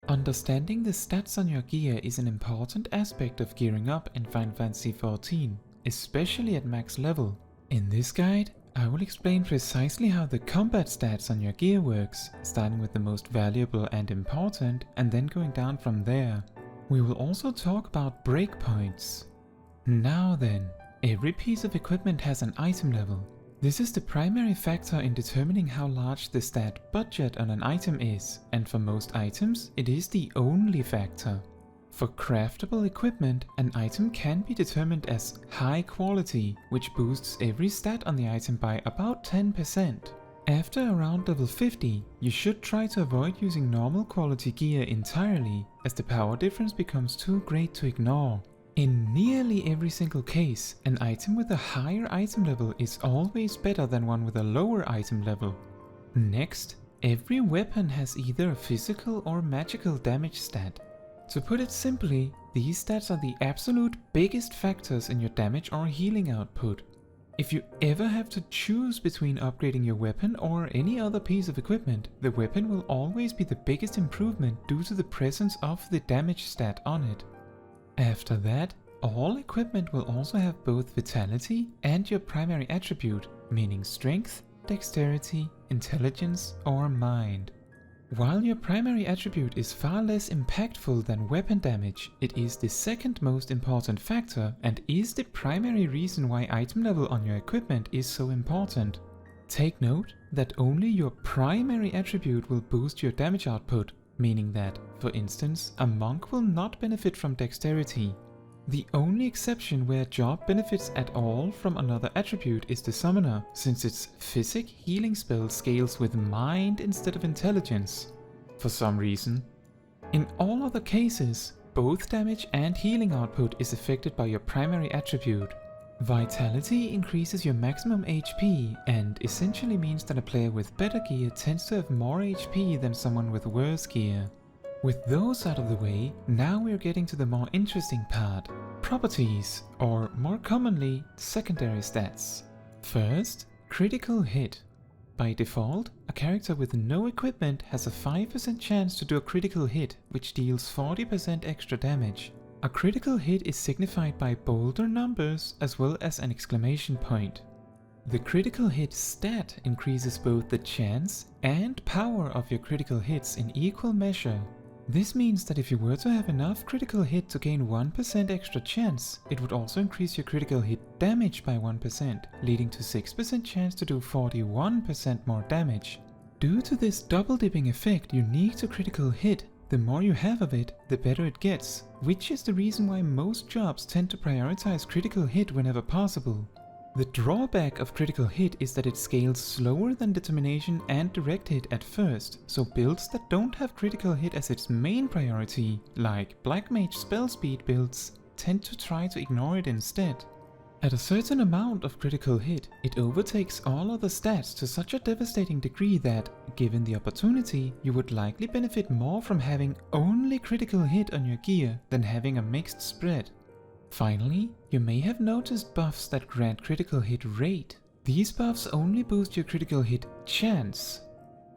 Understanding the stats on your gear is an important aspect of gearing up in Final Fantasy XIV, especially at max level. In this guide, I will explain precisely how the combat stats on your gear works, starting with the most valuable and important, and then going down from there. We will also talk about breakpoints. Now then, every piece of equipment has an item level. This is the primary factor in determining how large the stat budget on an item is, and for most items, it is the only factor. For craftable equipment, an item can be determined as high quality, which boosts every stat on the item by about 10%. After around level 50, you should try to avoid using normal quality gear entirely, as the power difference becomes too great to ignore. In nearly every single case, an item with a higher item level is always better than one with a lower item level. Next, every weapon has either a physical or magical damage stat. To put it simply, these stats are the absolute biggest factors in your damage or healing output. If you ever have to choose between upgrading your weapon or any other piece of equipment, the weapon will always be the biggest improvement due to the presence of the damage stat on it. After that, all equipment will also have both vitality and your primary attribute, meaning strength, dexterity, intelligence, or mind. While your primary attribute is far less impactful than weapon damage, it is the second most important factor and is the primary reason why item level on your equipment is so important. Take note that only your primary attribute will boost your damage output, meaning that, for instance, a monk will not benefit from dexterity. The only exception where a job benefits at all from another attribute is the summoner, since its physic healing spell scales with mind instead of intelligence, for some reason. In all other cases, both damage and healing output is affected by your primary attribute. Vitality increases your maximum HP and essentially means that a player with better gear tends to have more HP than someone with worse gear. With those out of the way, now we're getting to the more interesting part, properties, or more commonly, secondary stats. First, critical hit. By default, a character with no equipment has a 5% chance to do a critical hit, which deals 40% extra damage. A critical hit is signified by bolder numbers as well as an exclamation point. The critical hit stat increases both the chance and power of your critical hits in equal measure. This means that if you were to have enough critical hit to gain 1% extra chance, it would also increase your critical hit damage by 1%, leading to 6% chance to do 41% more damage. Due to this double dipping effect unique to critical hit, the more you have of it, the better it gets, which is the reason why most jobs tend to prioritize critical hit whenever possible. The drawback of critical hit is that it scales slower than determination and direct hit at first, so builds that don't have critical hit as its main priority, like Black Mage spell speed builds, tend to try to ignore it instead. At a certain amount of critical hit, it overtakes all other stats to such a devastating degree that, given the opportunity, you would likely benefit more from having only critical hit on your gear than having a mixed spread. Finally, you may have noticed buffs that grant critical hit rate. These buffs only boost your critical hit chance.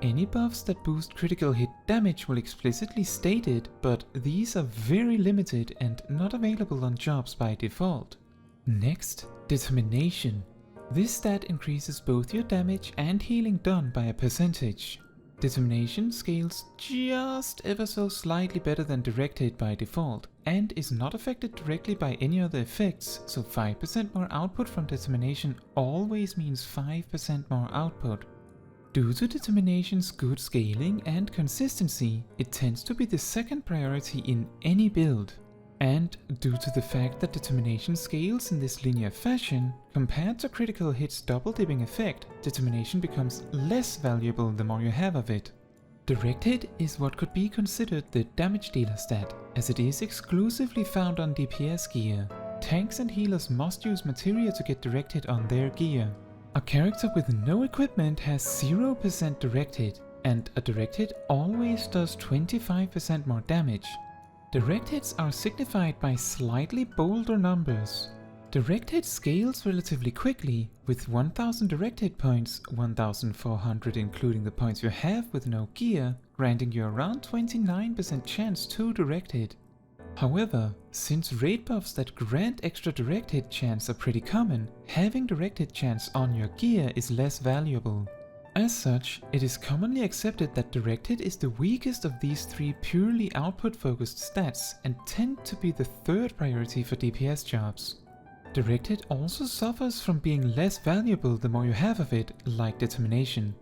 Any buffs that boost critical hit damage will explicitly state it, but these are very limited and not available on jobs by default. Next, determination. This stat increases both your damage and healing done by a percentage. Determination scales just ever so slightly better than direct hit by default, and is not affected directly by any other effects, so 5% more output from determination always means 5% more output. Due to determination's good scaling and consistency, it tends to be the second priority in any build. And due to the fact that determination scales in this linear fashion, compared to critical hit's double dipping effect, determination becomes less valuable the more you have of it. Direct hit is what could be considered the damage dealer stat, as it is exclusively found on DPS gear. Tanks and healers must use materia to get direct hit on their gear. A character with no equipment has 0% direct hit, and a direct hit always does 25% more damage. Direct hits are signified by slightly bolder numbers. Direct hit scales relatively quickly, with 1000 direct hit points, 1400 including the points you have with no gear, granting you around 29% chance to direct hit. However, since raid buffs that grant extra direct hit chance are pretty common, having direct hit chance on your gear is less valuable. As such, it is commonly accepted that direct hit is the weakest of these three purely output focused stats and tend to be the third priority for DPS jobs. Direct hit also suffers from being less valuable the more you have of it, like determination.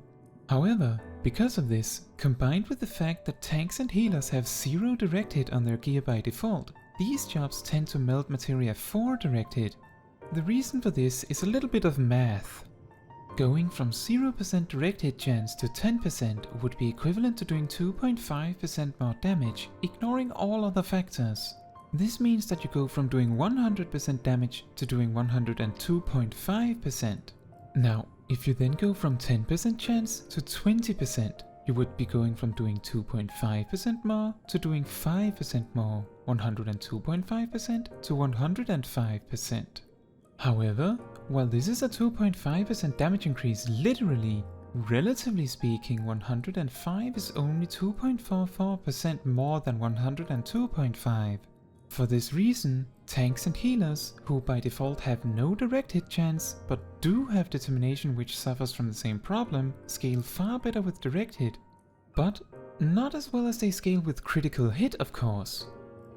However, because of this, combined with the fact that tanks and healers have 0 direct hit on their gear by default, these jobs tend to meld materia for direct hit. The reason for this is a little bit of math. Going from 0% direct hit chance to 10% would be equivalent to doing 2.5% more damage, ignoring all other factors. This means that you go from doing 100% damage to doing 102.5%. Now, if you then go from 10% chance to 20%, you would be going from doing 2.5% more to doing 5% more, 102.5% to 105%. However, while this is a 2.5% damage increase literally, relatively speaking 105 is only 2.44% more than 102.5. For this reason, tanks and healers, who by default have no direct hit chance but do have determination which suffers from the same problem, scale far better with direct hit. But not as well as they scale with critical hit, of course.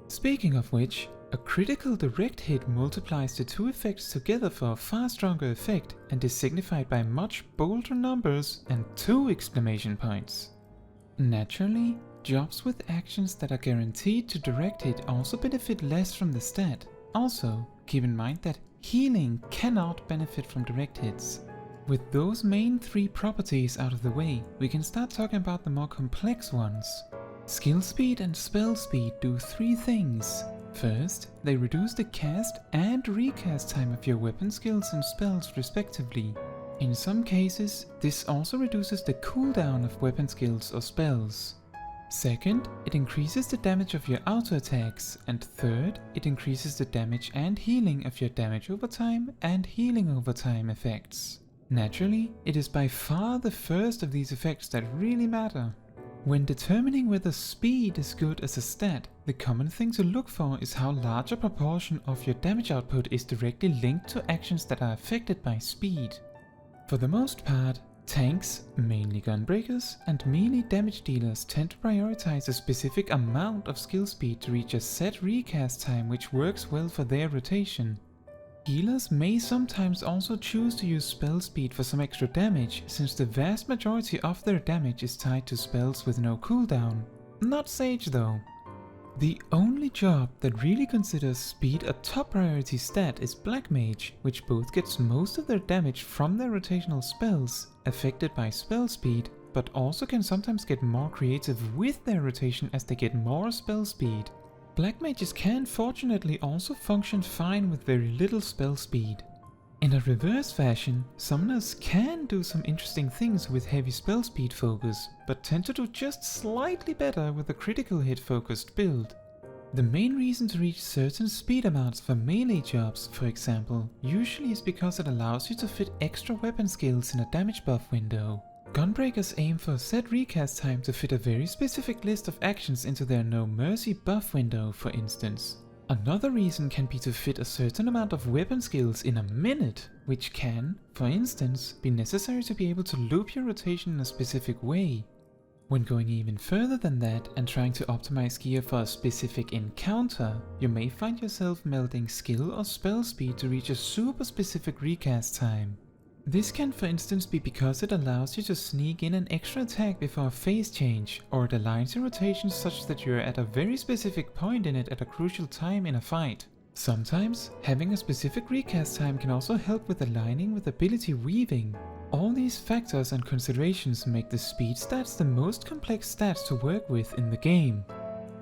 Speaking of which, a critical direct hit multiplies the two effects together for a far stronger effect and is signified by much bolder numbers and 2 exclamation points. Naturally, jobs with actions that are guaranteed to direct hit also benefit less from the stat. Also, keep in mind that healing cannot benefit from direct hits. With those main 3 properties out of the way, we can start talking about the more complex ones. Skill speed and spell speed do 3 things. First, they reduce the cast and recast time of your weapon skills and spells respectively. In some cases, this also reduces the cooldown of weapon skills or spells. Second, it increases the damage of your auto attacks, and third, it increases the damage and healing of your damage over time and healing over time effects. Naturally, it is by far the first of these effects that really matter. When determining whether speed is good as a stat, the common thing to look for is how large a proportion of your damage output is directly linked to actions that are affected by speed. For the most part, tanks, mainly gunbreakers, and melee damage dealers tend to prioritize a specific amount of skill speed to reach a set recast time which works well for their rotation. Healers may sometimes also choose to use spell speed for some extra damage, since the vast majority of their damage is tied to spells with no cooldown. Not Sage though. The only job that really considers speed a top priority stat is Black Mage, which both gets most of their damage from their rotational spells, affected by spell speed, but also can sometimes get more creative with their rotation as they get more spell speed. Black Mages can fortunately also function fine with very little spell speed. In a reverse fashion, summoners can do some interesting things with heavy spell speed focus, but tend to do just slightly better with a critical hit focused build. The main reason to reach certain speed amounts for melee jobs, for example, usually is because it allows you to fit extra weapon skills in a damage buff window. Gunbreakers aim for a set recast time to fit a very specific list of actions into their No Mercy buff window, for instance. Another reason can be to fit a certain amount of weapon skills in a minute, which can, for instance, be necessary to be able to loop your rotation in a specific way. When going even further than that and trying to optimize gear for a specific encounter, you may find yourself melding skill or spell speed to reach a super specific recast time. This can for instance be because it allows you to sneak in an extra attack before a phase change, or it aligns your rotation such that you are at a very specific point in it at a crucial time in a fight. Sometimes, having a specific recast time can also help with aligning with ability weaving. All these factors and considerations make the speed stats the most complex stats to work with in the game.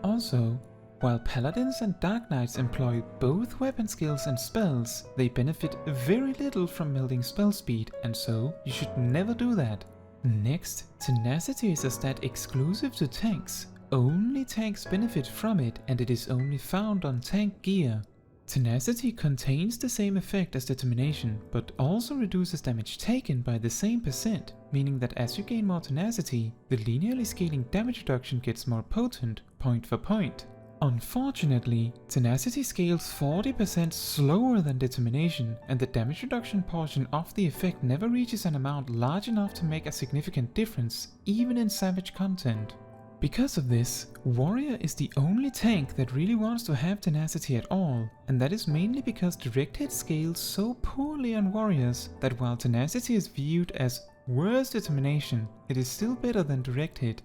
Also, while Paladins and Dark Knights employ both weapon skills and spells, they benefit very little from melding spell speed, and so you should never do that. Next, Tenacity is a stat exclusive to tanks. Only tanks benefit from it, and it is only found on tank gear. Tenacity contains the same effect as Determination, but also reduces damage taken by the same percent, meaning that as you gain more Tenacity, the linearly scaling damage reduction gets more potent, point for point. Unfortunately, Tenacity scales 40% slower than Determination, and the damage reduction portion of the effect never reaches an amount large enough to make a significant difference, even in Savage content. Because of this, Warrior is the only tank that really wants to have Tenacity at all, and that is mainly because Direct Hit scales so poorly on Warriors that while Tenacity is viewed as worse Determination, it is still better than Direct Hit.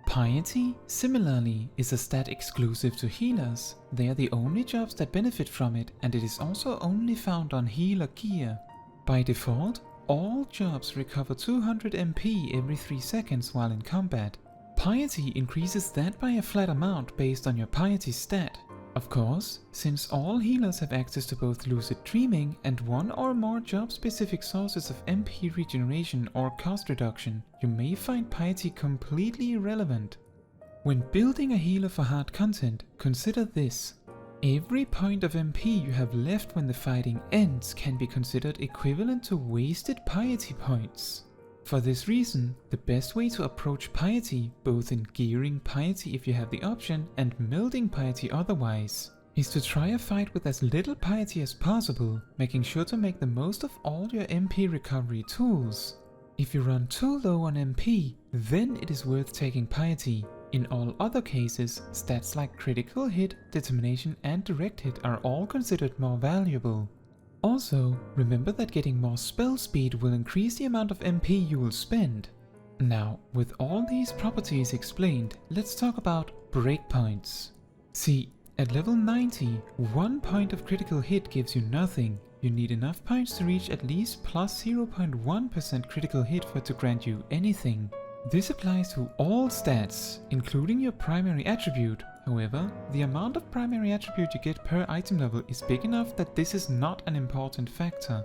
Piety, similarly, is a stat exclusive to healers. They are the only jobs that benefit from it, and it is also only found on healer gear. By default, all jobs recover 200 MP every 3 seconds while in combat. Piety increases that by a flat amount based on your Piety stat. Of course, since all healers have access to both Lucid Dreaming and one or more job-specific sources of MP regeneration or cost reduction, you may find Piety completely irrelevant. When building a healer for hard content, consider this. Every point of MP you have left when the fighting ends can be considered equivalent to wasted Piety points. For this reason, the best way to approach Piety, both in gearing Piety if you have the option and melting Piety otherwise, is to try a fight with as little Piety as possible, making sure to make the most of all your MP recovery tools. If you run too low on MP, then it is worth taking Piety. In all other cases, stats like Critical Hit, Determination and Direct Hit are all considered more valuable. Also, remember that getting more spell speed will increase the amount of MP you will spend. Now, with all these properties explained, let's talk about breakpoints. See, at level 90, 1 point of critical hit gives you nothing. You need enough points to reach at least plus 0.1% critical hit for it to grant you anything. This applies to all stats, including your primary attribute. However, the amount of primary attribute you get per item level is big enough that this is not an important factor.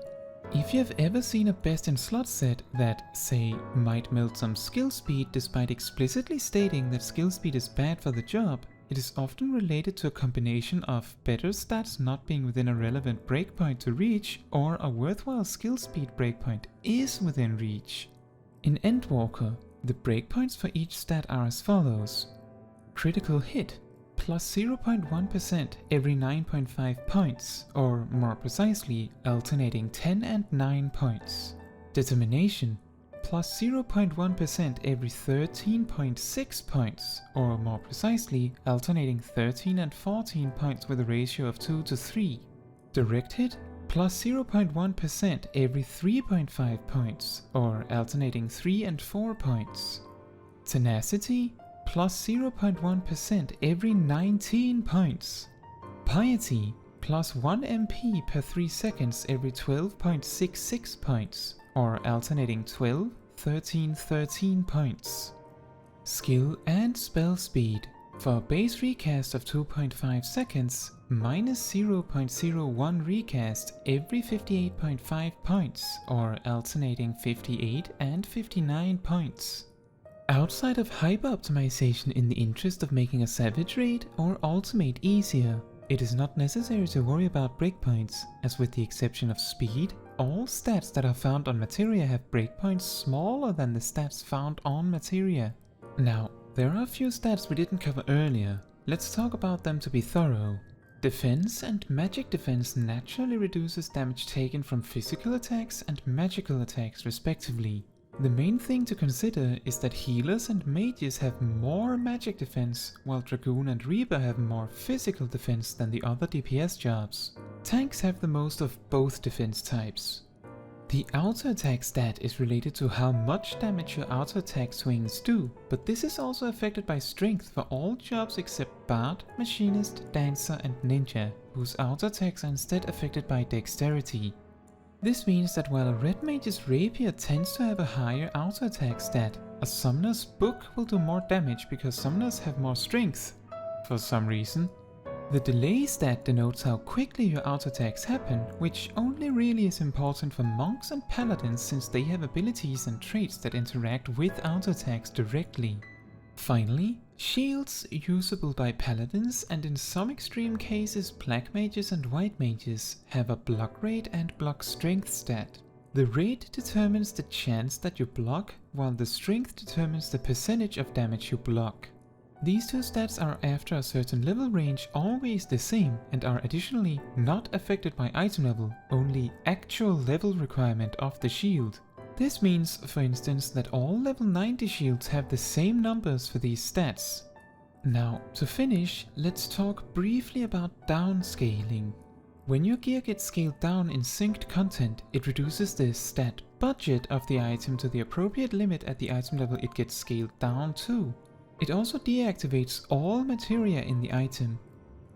If you have ever seen a best in slot set that, say, might melt some skill speed despite explicitly stating that skill speed is bad for the job, it is often related to a combination of better stats not being within a relevant breakpoint to reach, or a worthwhile skill speed breakpoint is within reach. In Endwalker, the breakpoints for each stat are as follows. Critical hit, plus 0.1% every 9.5 points, or more precisely, alternating 10 and 9 points. Determination, plus 0.1% every 13.6 points, or more precisely, alternating 13 and 14 points with a ratio of 2 to 3. Direct hit, plus 0.1% every 3.5 points, or alternating 3 and 4 points. Tenacity, plus 0.1% every 19 points. Piety, plus 1 MP per 3 seconds every 12.66 points, or alternating 12, 13, 13 points. Skill and spell speed. For a base recast of 2.5 seconds, minus 0.01 recast every 58.5 points, or alternating 58 and 59 points. Outside of hyper optimization in the interest of making a savage raid or ultimate easier, it is not necessary to worry about breakpoints, as with the exception of speed, all stats that are found on materia have breakpoints smaller than the stats found on materia. Now, there are a few stats we didn't cover earlier. Let's talk about them to be thorough. Defense and magic defense naturally reduces damage taken from physical attacks and magical attacks respectively. The main thing to consider is that healers and mages have more magic defense, while Dragoon and Reaper have more physical defense than the other DPS jobs. Tanks have the most of both defense types. The auto attack stat is related to how much damage your auto attack swings do, but this is also affected by strength for all jobs except Bard, Machinist, Dancer and Ninja, whose auto attacks are instead affected by dexterity. This means that while a red mage's rapier tends to have a higher auto attack stat, a summoner's book will do more damage because summoners have more strength, for some reason. The delay stat denotes how quickly your auto attacks happen, which only really is important for monks and paladins since they have abilities and traits that interact with auto attacks directly. Finally, Shields usable by paladins and in some extreme cases black mages and white mages have a block rate and block strength stat. The rate determines the chance that you block, while the strength determines the percentage of damage you block. These two stats are after a certain level range always the same and are additionally not affected by item level, only actual level requirement of the shield. This means, for instance, that all level 90 shields have the same numbers for these stats. Now, to finish, let's talk briefly about downscaling. When your gear gets scaled down in synced content, it reduces the stat budget of the item to the appropriate limit at the item level it gets scaled down to. It also deactivates all materia in the item.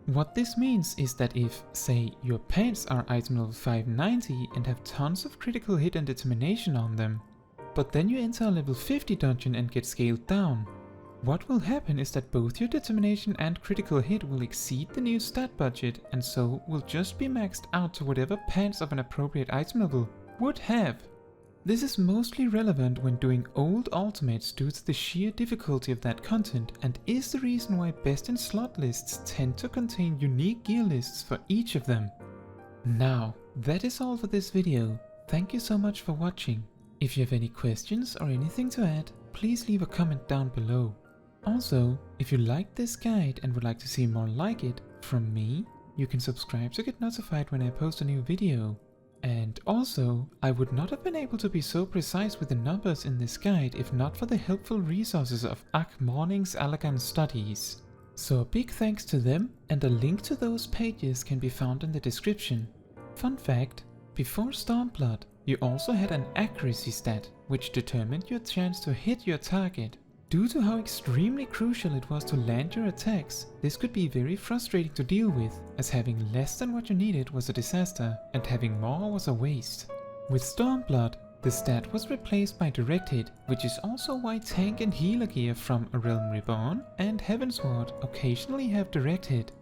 What this means is that if, say, your pants are item level 590 and have tons of critical hit and determination on them, but then you enter a level 50 dungeon and get scaled down, what will happen is that both your determination and critical hit will exceed the new stat budget and so will just be maxed out to whatever pants of an appropriate item level would have. This is mostly relevant when doing old ultimates due to the sheer difficulty of that content and is the reason why best in slot lists tend to contain unique gear lists for each of them. Now, that is all for this video. Thank you so much for watching. If you have any questions or anything to add, please leave a comment down below. Also, if you liked this guide and would like to see more like it from me, you can subscribe to get notified when I post a new video. And also, I would not have been able to be so precise with the numbers in this guide if not for the helpful resources of Akhmorning's Allagan studies. So a big thanks to them, and a link to those pages can be found in the description. Fun fact, before Stormblood, you also had an accuracy stat, which determined your chance to hit your target. Due to how extremely crucial it was to land your attacks, this could be very frustrating to deal with, as having less than what you needed was a disaster, and having more was a waste. With Stormblood, the stat was replaced by Direct Hit, which is also why tank and healer gear from A Realm Reborn and Heavensward occasionally have Direct Hit.